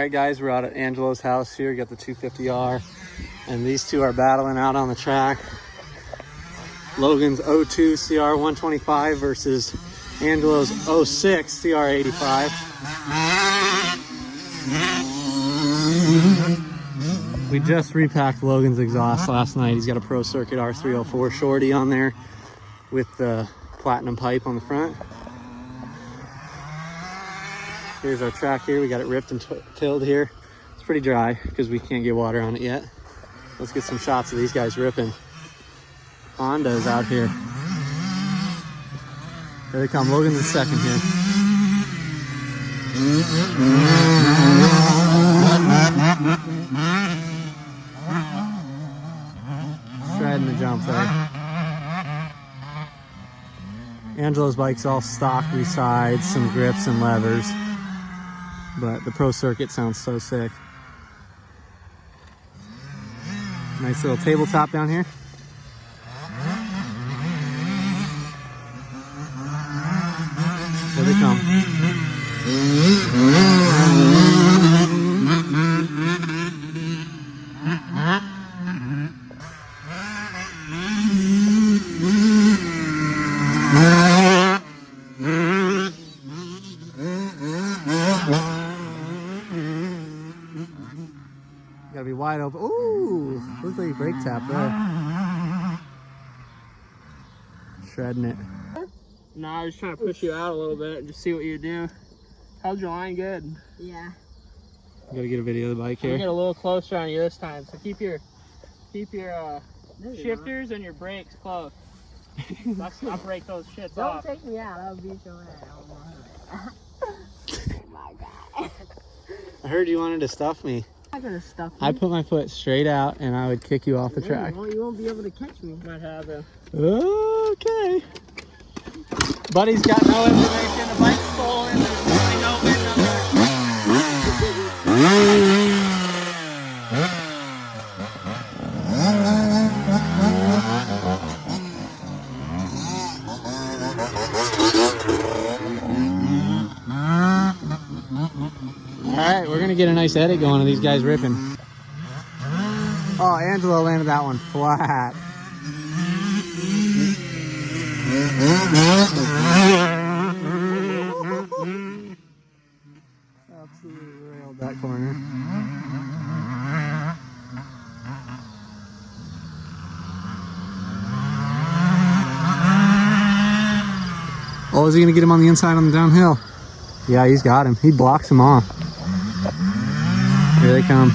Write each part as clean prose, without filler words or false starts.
right, guys, we're out at Angelo's house here. Got the 250R, and these two are battling out on the track. Logan's 02 CR 125 versus Angelo's 06 CR 85. We just repacked Logan's exhaust last night. He's got a Pro Circuit R304 shorty on there with the platinum pipe on the front. Here's our track here. We got it ripped and tilled here. It's pretty dry because we can't get water on it yet. Let's get some shots of these guys ripping. Honda's out here. Here they come. Logan's in second here. Shredding the jump there. Angelo's bike's all stock sides, some grips and levers. But the Pro Circuit sounds so sick. Nice little tabletop down here. Here they come. Gotta be wide open. Ooh, looks like a brake tap there. Shredding it. No, I was trying to push you out a little bit and just see what you do. How's your line? Good? Yeah. Gotta get a video of the bike here. I'll get a little closer on you this time. So keep your shifters and your brakes close. I'll break those shits off. Don't take me out. I'll beat your ass. Oh my god. I heard you wanted to stuff me. I'm not gonna stuff you. I put my foot straight out and I would kick you off the track. Well, you won't be able to catch me. Might have to. Okay. Buddy's got no information. The bike's stolen. There's really no VIN number. Alright, we're gonna get a nice edit going of these guys ripping. Oh, Angelo landed that one flat. Absolutely railed that corner. Oh, is he gonna get him on the inside on the downhill? Yeah, he's got him. He blocks him off. Here they come.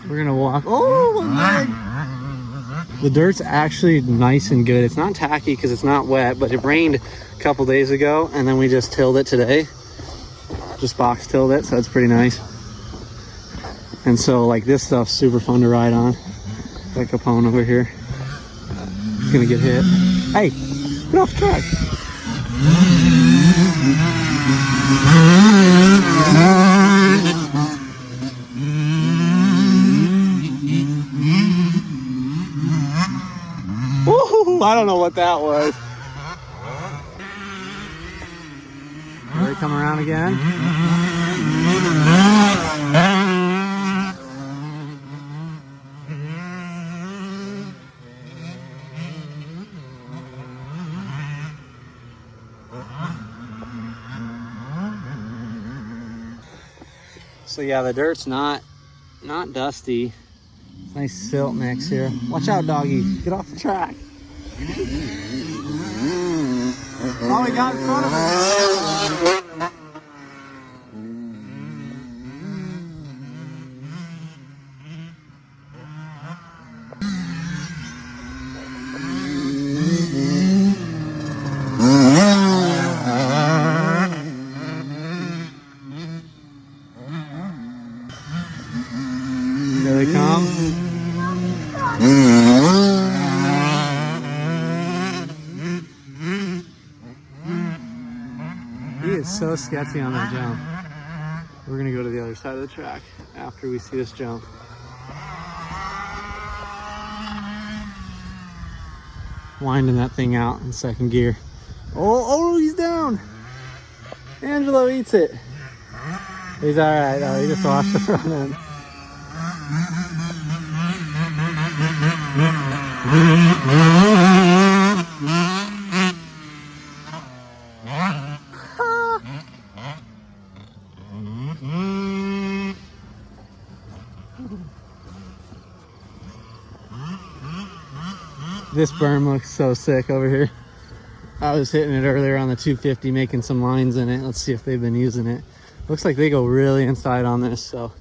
We're gonna walk. Oh, one leg. The dirt's actually nice and good. It's not tacky because it's not wet, but it rained a couple days ago and then we just tilled it today. Just box tilled it, so it's pretty nice. And so like this stuff's super fun to ride on. Like Capone over here. He's gonna get hit. Hey, get off the track. Ooh, I don't know what that was. Here they come around again. So yeah, the dirt's not dusty. It's nice silt mix here. Watch out, doggy. Get off the track. Oh, he got in front of him. There they come. He is so sketchy on that jump. We're gonna go to the other side of the track after we see this jump. winding that thing out in second gear. Oh, he's down. Angelo eats it. He's all right though. He just washed the front end. This berm looks so sick over here. I was hitting it earlier on the 250, making some lines in it. Let's see if they've been using it. Looks like they go really inside on this, so.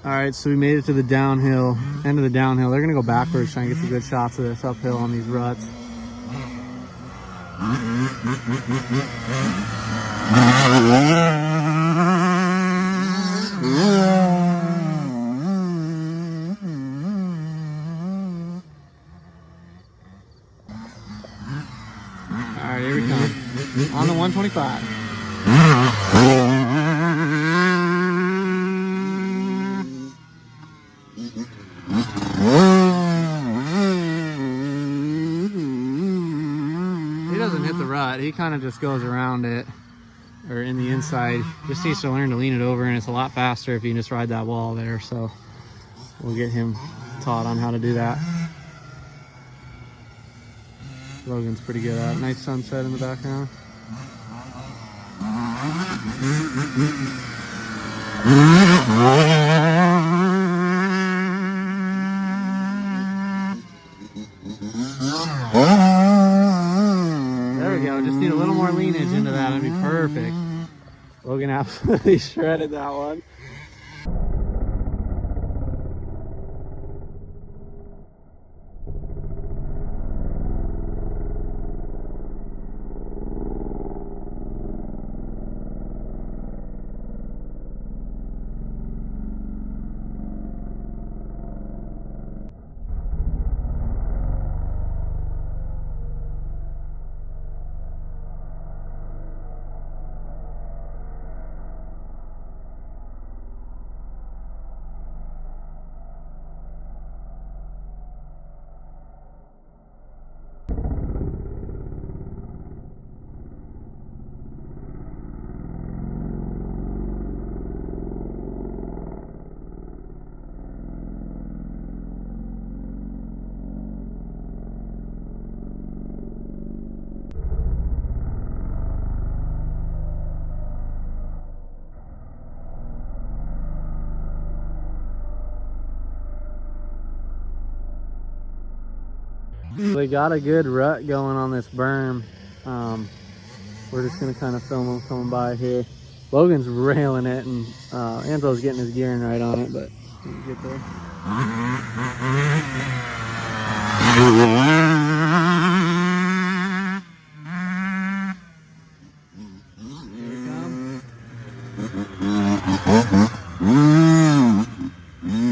All right, so we made it to the downhill, end of the downhill. They're gonna go backwards, try and get some good shots of this uphill on these ruts. All right, here we come. On the 125. He doesn't hit the rut. He kind of just goes around it, or in the inside. Just needs to learn to lean it over, and it's a lot faster if you can just ride that wall there. So we'll get him taught on how to do that. Logan's pretty good at it. Nice sunset in the background. There we go. Just need a little more leanage into that. That'd be perfect. Logan absolutely shredded that one. They got a good rut going on this berm. We're just gonna kind of film them coming by here. Logan's railing it, and Angelo's getting his gearing right on it, but we'll get there.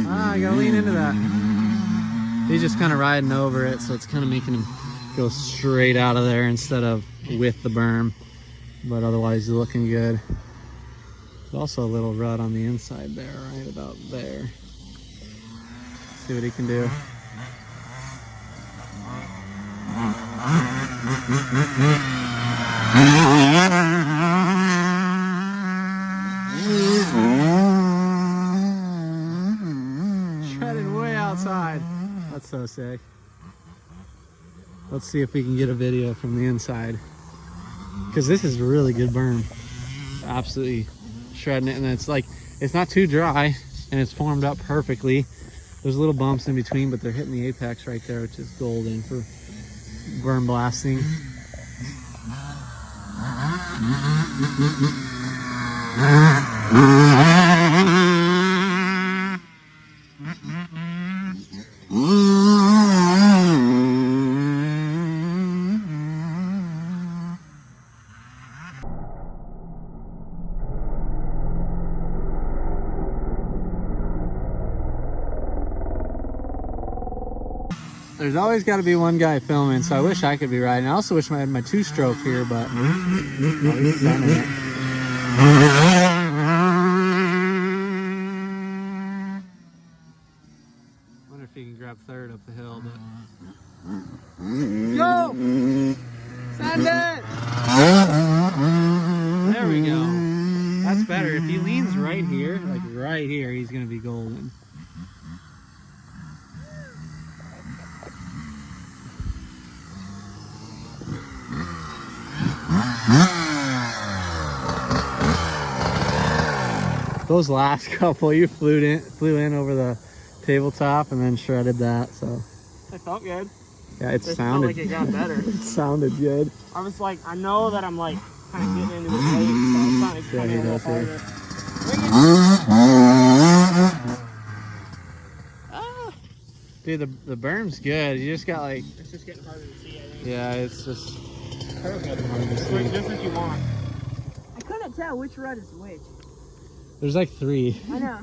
I gotta lean into that. He's just kind of riding over it, so it's kind of making him go straight out of there instead of with the berm. But otherwise, he's looking good. There's also a little rut on the inside there, right about there. See what he can do. Shredded way outside. That's so sick. Let's see if we can get a video from the inside, because this is a really good berm. Absolutely shredding it, and it's like, it's not too dry, and it's formed up perfectly. There's little bumps in between, but they're hitting the apex right there, which is golden for berm blasting. There's always got to be one guy filming, so I wish I could be riding. I also wish I had my two-stroke here, but he's sending it. Wonder if he you can grab third up the hill. But Yo! Send it! there we go. That's better. If he leans right here, like right here, he's gonna be golden. Those last couple, you flew in over the tabletop and then shredded that. So It felt good. yeah, it Felt sounded. like it got better. It sounded good. I was like, I know that I'm like kind of getting into it late, so I'm trying to Yeah, come he in a little does here. harder. Ah, Dude, the berm's good. You just got like, it's just getting harder to see, I think. yeah, it's just Perfect. hard to Just see. as you want. I couldn't tell which rut is which. There's like 3. I know.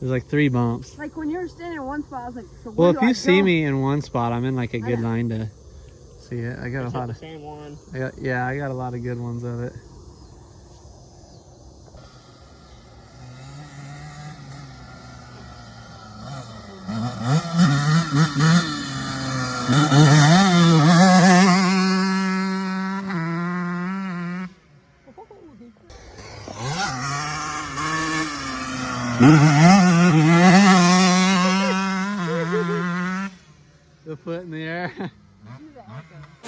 There's like 3 bumps. Like when you were standing in one spot, I was like, so Well, where if do I you see go? me in one spot, I'm in like a I good know. line to see it. I got It's a lot the of, same one. I got a lot of good ones of it. The foot in the air. Do the echo.